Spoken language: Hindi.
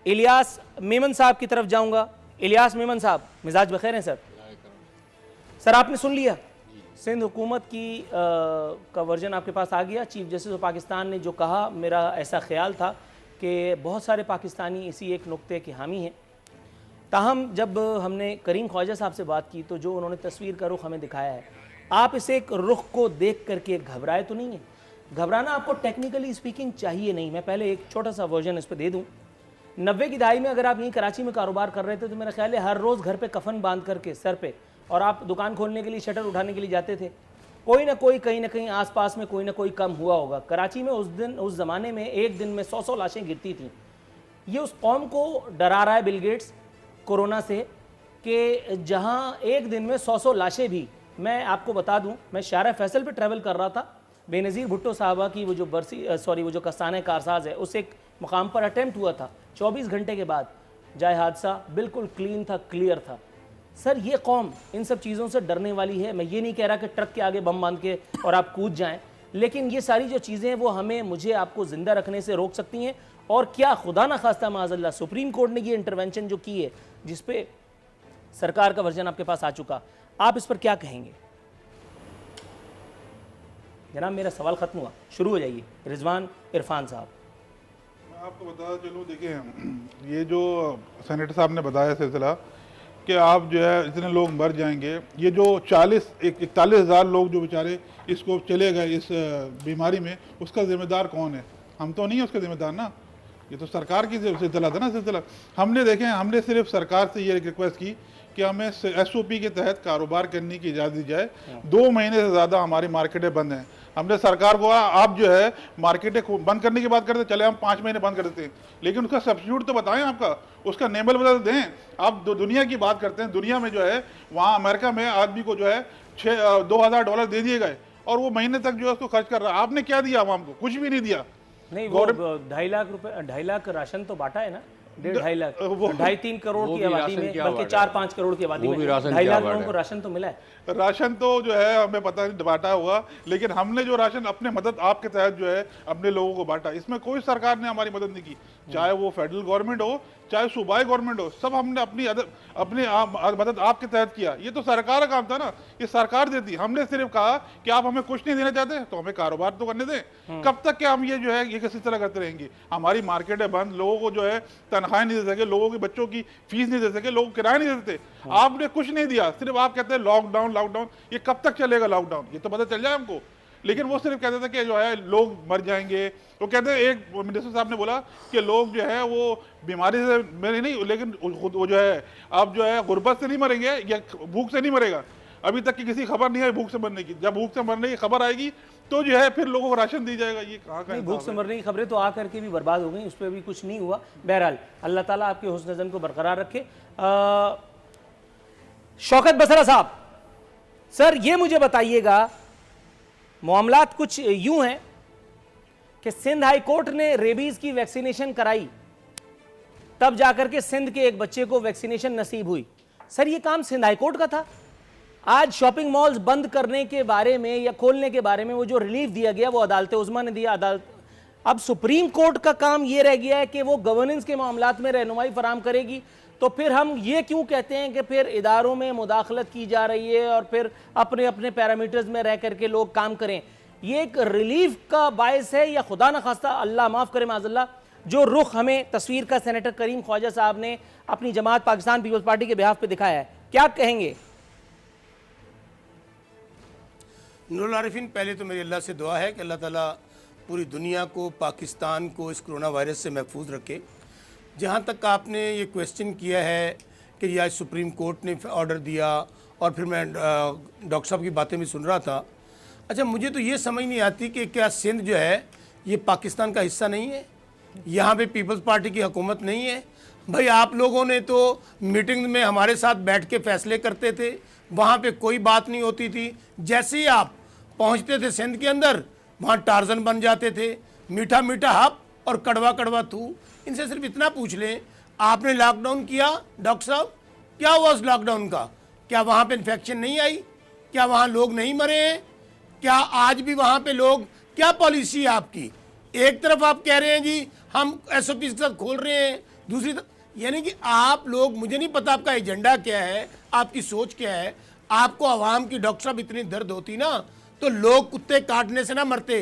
इलियास मेमन साहब की तरफ जाऊंगा। इलियास मेमन साहब, मिजाज बखैर हैं सर? सर आपने सुन लिया सिंध हुकूमत की का वर्जन आपके पास आ गया। चीफ जस्टिस ऑफ पाकिस्तान ने जो कहा, मेरा ऐसा ख्याल था कि बहुत सारे पाकिस्तानी इसी एक नुक्ते के हामी हैं। ताहम जब हमने करीम ख्वाजा साहब से बात की तो जो उन्होंने तस्वीर का रुख हमें दिखाया है, आप इस एक रुख को देख करके घबराए तो नहीं है? घबराना आपको टेक्निकली स्पीकिंग चाहिए नहीं। मैं पहले एक छोटा सा वर्जन इस पर दे दूँ। 90 की दहाई में अगर आप यहीं कराची में कारोबार कर रहे थे तो मेरा ख्याल है हर रोज़ घर पे कफन बांध करके सर पे और आप दुकान खोलने के लिए शटर उठाने के लिए जाते थे। कोई ना कोई कहीं ना कहीं आसपास में कोई ना कोई कम हुआ होगा। कराची में उस ज़माने में एक दिन में 100 लाशें गिरती थीं। ये उस कौम को डरा रहा है बिल गेट्स कोरोना से कि जहां एक दिन में 100 लाशें भी। मैं आपको बता दूं, मैं शारा फैसल पे ट्रैवल कर रहा था, बेनज़ीर भुट्टो साहबा की वो जो कस्तान कारसाज है उस एक मुकाम पर अटैम्प्ट हुआ था। 24 घंटे के बाद जाए हादसा बिल्कुल क्लीन था, क्लियर था। सर ये कौम इन सब चीज़ों से डरने वाली है। मैं ये नहीं कह रहा कि ट्रक के आगे बम बांध के और आप कूद जाएं, लेकिन ये सारी जो चीज़ें हैं वो हमें मुझे आपको ज़िंदा रखने से रोक सकती हैं। और क्या खुदा ना खास्ता माज़अल्लाह सुप्रीम कोर्ट ने ये इंटरवेंशन जो की है जिस पे सरकार का वर्जन आपके पास आ चुका, आप इस पर क्या कहेंगे? जनाब मेरा सवाल ख़त्म हुआ, शुरू हो जाइए। रिजवान इरफान साहब। मैं आपको बता चलो, देखिए ये जो सेनेटर साहब ने बताया सिलसिला कि आप जो है इतने लोग मर जाएंगे, ये जो 41,000 लोग जो बेचारे इसको चले गए इस बीमारी में, उसका जिम्मेदार कौन है? हम तो नहीं है उसका जिम्मेदार ना, ये तो सरकार की सिलसिला था ना। सिलसिला हमने देखें, हमने सिर्फ सरकार से ये रिक्वेस्ट की कि हमें SOP के तहत कारोबार करने की इजाज़त दी जाए। 2 महीने से ज़्यादा हमारी मार्केटें बंद हैं। हमने सरकार को आप जो है मार्केटें बंद करने की बात करते, चले हम 5 महीने बंद कर देते हैं, लेकिन उसका सब्सिट्यूट तो बताएं, आपका उसका नेबल बता दें। आप दुनिया की बात करते हैं, दुनिया में जो है वहाँ अमेरिका में आदमी को जो है $2,000 दे दिए गए और वो महीने तक जो है उसको खर्च कर रहा है। आपने क्या दिया आवाम को? कुछ भी नहीं दिया। नहीं, वो 2.5 लाख रुपए, 2.5 लाख राशन तो बांटा है ना, 2.5 लाख, 2.5-3 करोड़ की आबादी में, बल्कि 4-5 करोड़ की आबादी में 2.5 लाख लोगों को राशन तो मिला है। राशन तो जो है हमें पता नहीं बांटा होगा, लेकिन हमने जो राशन अपने मदद आपके तहत जो है अपने लोगों को बांटा, इसमें कोई सरकार ने हमारी मदद नहीं की, चाहे वो फेडरल गवर्नमेंट हो चाहे सूबाई गवर्नमेंट हो, सब हमने अपनी मदद आपके तहत किया। ये तो सरकार का काम था ना, ये सरकार देती। हमने सिर्फ कहा कि आप हमें कुछ नहीं देना चाहते तो हमें कारोबार तो करने दें। कब तक क्या हम ये जो है ये किसी तरह करते रहेंगे? हमारी मार्केटें बंद, लोगों को जो है तनख्वाहें नहीं दे सके, लोगों के बच्चों की फीस नहीं दे सके, लोग किराया नहीं देते। आपने कुछ नहीं दिया, सिर्फ आप कहते हैं लॉकडाउन लॉकडाउन। ये कब तक चलेगा लॉकडाउन? ये तो पता चल जाए हमको। लेकिन वो सिर्फ कहते थे कि जो है लोग मर जाएंगे। वो कहते हैं, एक मिनिस्टर साहब ने बोला कि लोग जो है वो बीमारी से मरे नहीं, लेकिन वो जो है अब जो है गुर्बत से नहीं मरेंगे या भूख से नहीं मरेगा। अभी तक की किसी खबर नहीं है भूख से मरने की। जब भूख से मरने की खबर आएगी तो जो है फिर लोगों को राशन दी जाएगा। ये कहाँ का? भूख से मरने की खबरें तो आकर के भी बर्बाद हो गई, उस पर भी कुछ नहीं हुआ। बहरहाल अल्लाह ताला आपके हुस्न ज़न को बरकरार रखे। शौकत बसरा साहब, सर ये मुझे बताइएगा, मामलात कुछ यूं हैं कि सिंध हाई कोर्ट ने रेबीज की वैक्सीनेशन कराई, तब जाकर के सिंध के एक बच्चे को वैक्सीनेशन नसीब हुई। सर ये काम सिंध हाई कोर्ट का था। आज शॉपिंग मॉल्स बंद करने के बारे में या खोलने के बारे में वो जो रिलीफ दिया गया वो अदालत उज़्मा ने दिया। अब सुप्रीम कोर्ट का काम ये रह गया है कि वो गवर्नेंस के मामलात में रहनुमाई फराम करेगी। तो फिर हम ये क्यों कहते हैं कि फिर इदारों में मुदाखलत की जा रही है और फिर अपने अपने पैरामीटर्स में रह करके लोग काम करें? ये एक रिलीफ का बायस है या खुदा न खास्ता, अल्लाह माफ़ करे माज़अल्लाह, जो रुख हमें तस्वीर का सेनेटर करीम ख्वाजा साहब ने अपनी जमात पाकिस्तान पीपल्स पार्टी के बिहाफ पे दिखाया है? क्या कहेंगे? नूरुल आरिफीन, पहले तो मेरी अल्लाह से दुआ है कि अल्लाह ताला पूरी दुनिया को, पाकिस्तान को इस कोरोना वायरस से महफूज रखे। जहाँ तक आपने ये क्वेश्चन किया है कि आज सुप्रीम कोर्ट ने ऑर्डर दिया और फिर मैं डॉक्टर साहब की बातें भी सुन रहा था। अच्छा, मुझे तो ये समझ नहीं आती कि क्या सिंध जो है ये पाकिस्तान का हिस्सा नहीं है? यहाँ पे पीपल्स पार्टी की हुकूमत नहीं है? भाई आप लोगों ने तो मीटिंग में हमारे साथ बैठ के फैसले करते थे, वहाँ पे कोई बात नहीं होती थी। जैसे ही आप पहुँचते थे सिंध के अंदर, वहाँ टार्जन बन जाते थे, मीठा मीठा हप और कड़वा कड़वा थू। इनसे सिर्फ इतना पूछ लें, आपने लॉकडाउन किया डॉक्टर साहब, क्या हुआ उस लॉकडाउन का? क्या वहाँ पे इन्फेक्शन नहीं आई? क्या वहाँ लोग नहीं मरे हैं? क्या आज भी वहाँ पे लोग, क्या पॉलिसी है आपकी? एक तरफ आप कह रहे हैं जी हम SOP के साथ खोल रहे हैं, दूसरी यानी कि आप लोग, मुझे नहीं पता आपका एजेंडा क्या है, आपकी सोच क्या है। आपको आवाम की डॉक्टर साहब इतनी दर्द होती ना तो लोग कुत्ते काटने से ना मरते।